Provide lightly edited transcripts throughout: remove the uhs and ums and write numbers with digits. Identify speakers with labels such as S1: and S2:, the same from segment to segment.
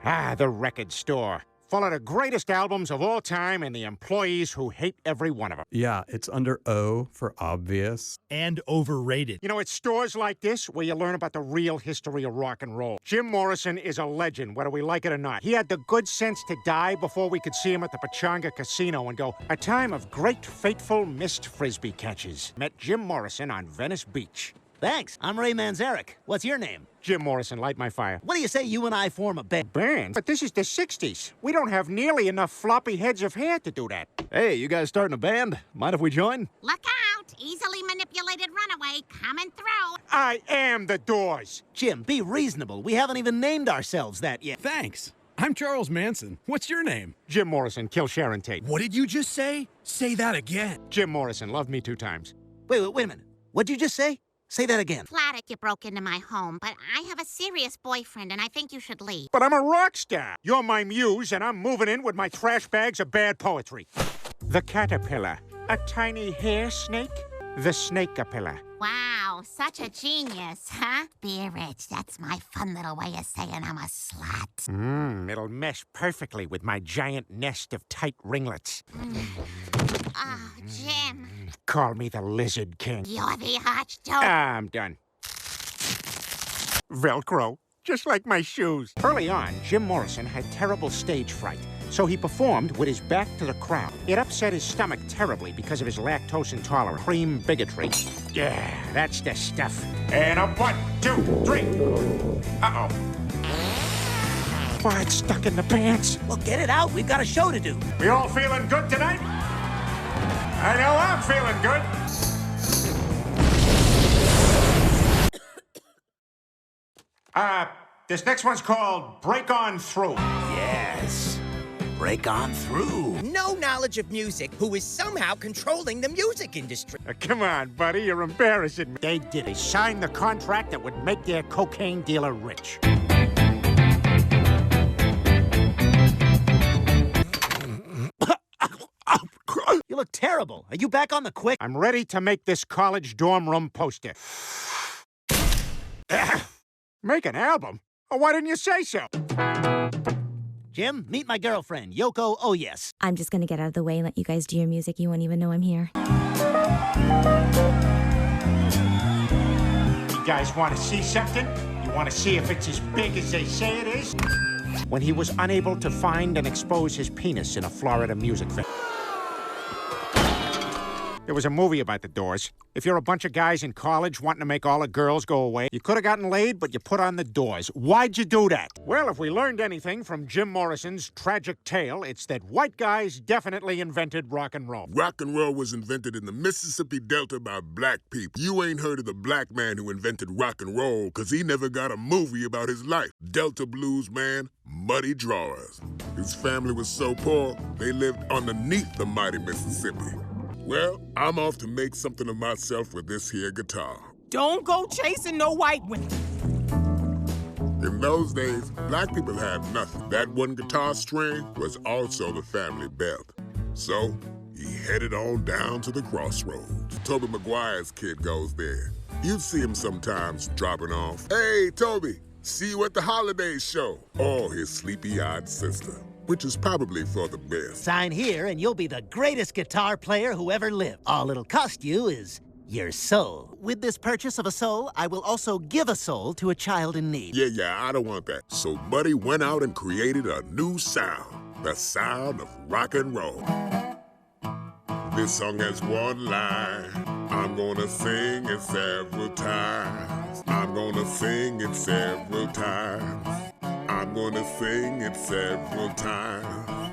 S1: Ah, the record store. Full of the greatest albums of all time and the employees who hate every one of them.
S2: Yeah, it's under O for obvious.
S3: And overrated.
S1: You know, it's stores like this where you learn about the real history of rock and roll. Jim Morrison is a legend, whether we like it or not. He had the good sense to die before we could see him at the Pechanga Casino and go, a time of great, fateful missed frisbee catches. Met Jim Morrison on Venice Beach.
S4: Thanks. I'm Ray Manzarek. What's your name?
S1: Jim Morrison, light my fire.
S4: What do you say you and I form a band?
S1: Band? But this is the 60s. We don't have nearly enough floppy heads of hair to do that.
S5: Hey, you guys starting a band? Mind if we join?
S6: Look out! Easily manipulated runaway coming through.
S1: I am the Doors.
S4: Jim, be reasonable. We haven't even named ourselves that yet.
S7: Thanks. I'm Charles Manson. What's your name?
S1: Jim Morrison, kill Sharon Tate.
S3: What did you just say? Say that again.
S1: Jim Morrison, loved me 2 times.
S4: Wait a minute. What'd you just say? Say that again.
S6: Flattered you broke into my home, but I have a serious boyfriend and I think you should leave.
S1: But I'm a rock star. You're my muse, and I'm moving in with my trash bags of bad poetry. The caterpillar, a tiny hair snake. The snake-apilla.
S6: Wow, such a genius, huh? Spirit, that's my fun little way of saying I'm a slut.
S1: It'll mesh perfectly with my giant nest of tight ringlets.
S6: Oh, Jim.
S1: Call me the Lizard King.
S6: You're the archdope.
S1: I'm done. Velcro, just like my shoes. Early on, Jim Morrison had terrible stage fright, so he performed with his back to the crowd. It upset his stomach terribly because of his lactose intolerance. Cream bigotry. Yeah, that's the stuff. And a 1, 2, 3. Uh-oh. Fart stuck in the pants.
S4: Well, get it out. We've got a show to do.
S1: We all feeling good tonight? I know I'm feeling good. This next one's called Break On Through.
S4: Yes. Break on through.
S8: No knowledge of music who is somehow controlling the music industry.
S1: Come on, buddy, you're embarrassing me. They did. They signed the contract that would make their cocaine dealer rich.
S4: You look terrible. Are you back on the quick?
S1: I'm ready to make this college dorm room poster. Make an album? Oh, why didn't you say so?
S4: Jim, meet my girlfriend, Yoko Oh Yes.
S9: I'm just gonna get out of the way and let you guys do your music. You won't even know I'm here.
S1: You guys want to see something? You want to see if it's as big as they say it is? When he was unable to find and expose his penis in a Florida music festival. There was a movie about the Doors. If you're a bunch of guys in college wanting to make all the girls go away, you could have gotten laid, but you put on the Doors. Why'd you do that? Well, if we learned anything from Jim Morrison's tragic tale, it's that white guys definitely invented rock and roll.
S10: Rock and roll was invented in the Mississippi Delta by black people. You ain't heard of the black man who invented rock and roll because he never got a movie about his life. Delta blues man, Muddy Drawers. His family was so poor, they lived underneath the mighty Mississippi. Well, I'm off to make something of myself with this here guitar.
S8: Don't go chasing no white women.
S10: In those days, black people had nothing. That one guitar string was also the family belt. So, he headed on down to the crossroads. Tobey Maguire's kid goes there. You'd see him sometimes dropping off. Hey, Toby, see you at the holiday show. Or his sleepy-eyed sister, which is probably for the best.
S4: Sign here and you'll be the greatest guitar player who ever lived. All it'll cost you is your soul. With this purchase of a soul, I will also give a soul to a child in need.
S10: Yeah, I don't want that. So Buddy went out and created a new sound. The sound of rock and roll. This song has one line. I'm gonna sing it several times. I'm gonna sing it several times. I'm gonna sing it several times.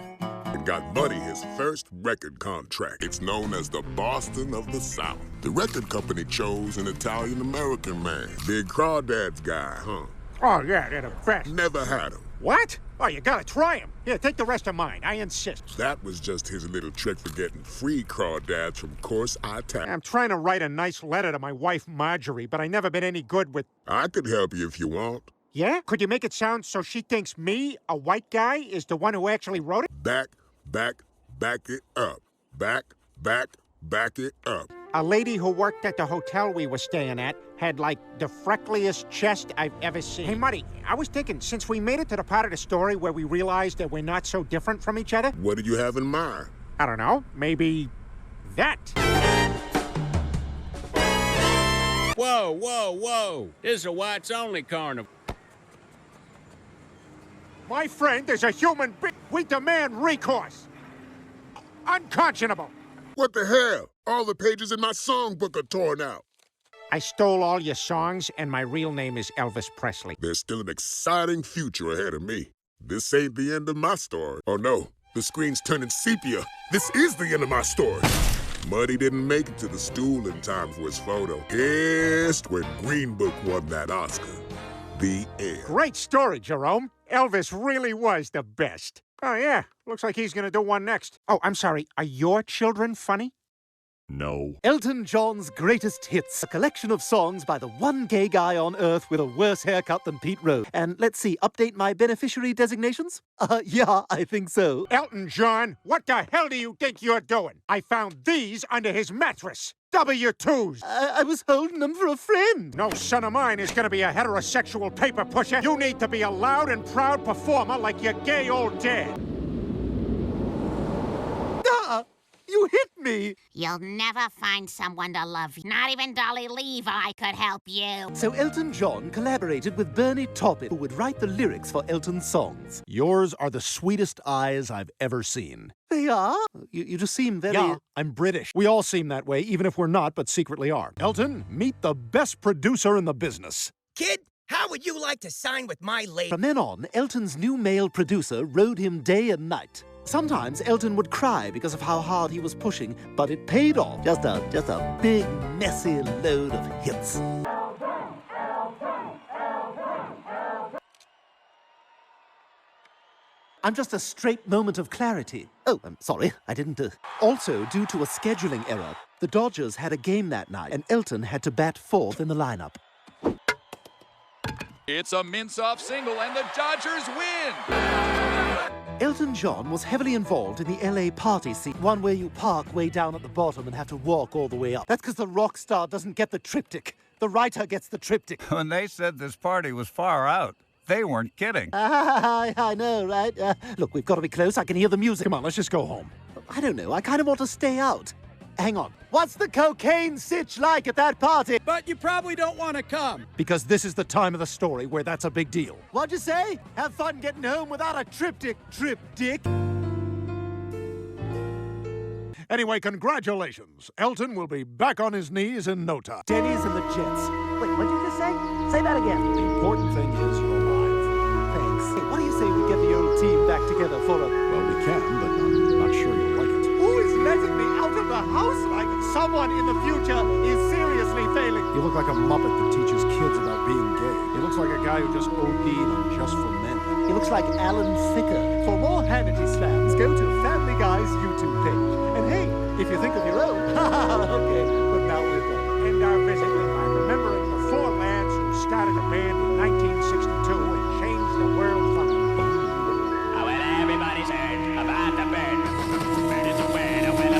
S10: It got Buddy his first record contract. It's known as the Boston of the South. The record company chose an Italian-American man. Big Crawdad's guy, huh?
S1: Oh, yeah, they're the best.
S10: Never had him.
S1: What? Oh, you gotta try him. Here, take the rest of mine. I insist.
S10: That was just his little trick for getting free crawdads from Course Ital.
S1: I'm trying to write a nice letter to my wife, Marjorie, but I never been any good with...
S10: I could help you if you want.
S1: Yeah? Could you make it sound so she thinks me, a white guy, is the one who actually wrote it?
S10: Back it up. Back it up.
S1: A lady who worked at the hotel we were staying at had, like, the freckliest chest I've ever seen. Hey, Muddy, I was thinking, since we made it to the part of the story where we realized that we're not so different from each other...
S10: What did you have in mind?
S1: I don't know, maybe... that.
S11: Whoa, whoa, whoa. This is a whites-only carnival.
S1: My friend is a human being. We demand recourse. Unconscionable.
S10: What the hell? All the pages in my songbook are torn out.
S1: I stole all your songs, and my real name is Elvis Presley.
S10: There's still an exciting future ahead of me. This ain't the end of my story. Oh no, the screen's turning sepia. This is the end of my story. Muddy didn't make it to the stool in time for his photo. Just when Green Book won that Oscar. The end.
S1: Great story, Jerome. Elvis really was the best. Oh, yeah. Looks like he's gonna do one next. Oh, I'm sorry. Are your children funny?
S10: No.
S4: Elton John's Greatest Hits, a collection of songs by the one gay guy on Earth with a worse haircut than Pete Rose. And let's see, update my beneficiary designations? Yeah, I think so.
S1: Elton John, what the hell do you think you're doing? I found these under his mattress. W-2s.
S4: I was holding them for a friend.
S1: No son of mine is gonna be a heterosexual paper pusher. You need to be a loud and proud performer like your gay old dad.
S4: You hit me!
S6: You'll never find someone to love you. Not even Dolly Levi could help you.
S4: So Elton John collaborated with Bernie Taupin, who would write the lyrics for Elton's songs.
S5: Yours are the sweetest eyes I've ever seen.
S4: They are? You just seem very...
S5: Yeah, I'm British. We all seem that way, even if we're not, but secretly are. Elton, meet the best producer in the business.
S8: Kid, how would you like to sign with my label?
S4: From then on, Elton's new male producer rode him day and night. Sometimes Elton would cry because of how hard he was pushing, but it paid off. Just a big, messy load of hits. I'm just a straight moment of clarity. Oh, I'm sorry, I didn't... Also, due to a scheduling error, the Dodgers had a game that night, and Elton had to bat fourth in the lineup.
S12: It's a mince-off single, and the Dodgers win!
S4: Elton John was heavily involved in the LA party scene, one where you park way down at the bottom and have to walk all the way up. That's because the rock star doesn't get the triptych. The writer gets the triptych.
S13: When they said this party was far out, they weren't kidding.
S4: I know, right? Look, we've got to be close. I can hear the music.
S5: Come on, let's just go home.
S4: I don't know. I kind of want to stay out. Hang on. What's the cocaine sitch like at that party?
S7: But you probably don't want to come.
S5: Because this is the time of the story where that's a big deal.
S4: What'd you say? Have fun getting home without a triptych, triptych.
S5: Anyway, congratulations. Elton will be back on his knees in no time.
S4: Denny's and the Jets. Wait, what did you just say? Say that again.
S5: The important thing is you're alive.
S4: Thanks. Hey, what do you say we get the old team back together for a...
S5: Well, we can, but I'm not sure you'll like it.
S4: Who is letting me out of the house like someone in the future is seriously failing?
S5: You look like a Muppet that teaches kids about being gay. He looks like a guy who just OD'd on Just for Men.
S4: He looks like Alan Thicke. For more Hannity slams, go to Family Guy's YouTube page. And hey, if you think of your own, okay, but now we're done.
S1: End our visit by remembering the four lads who started a band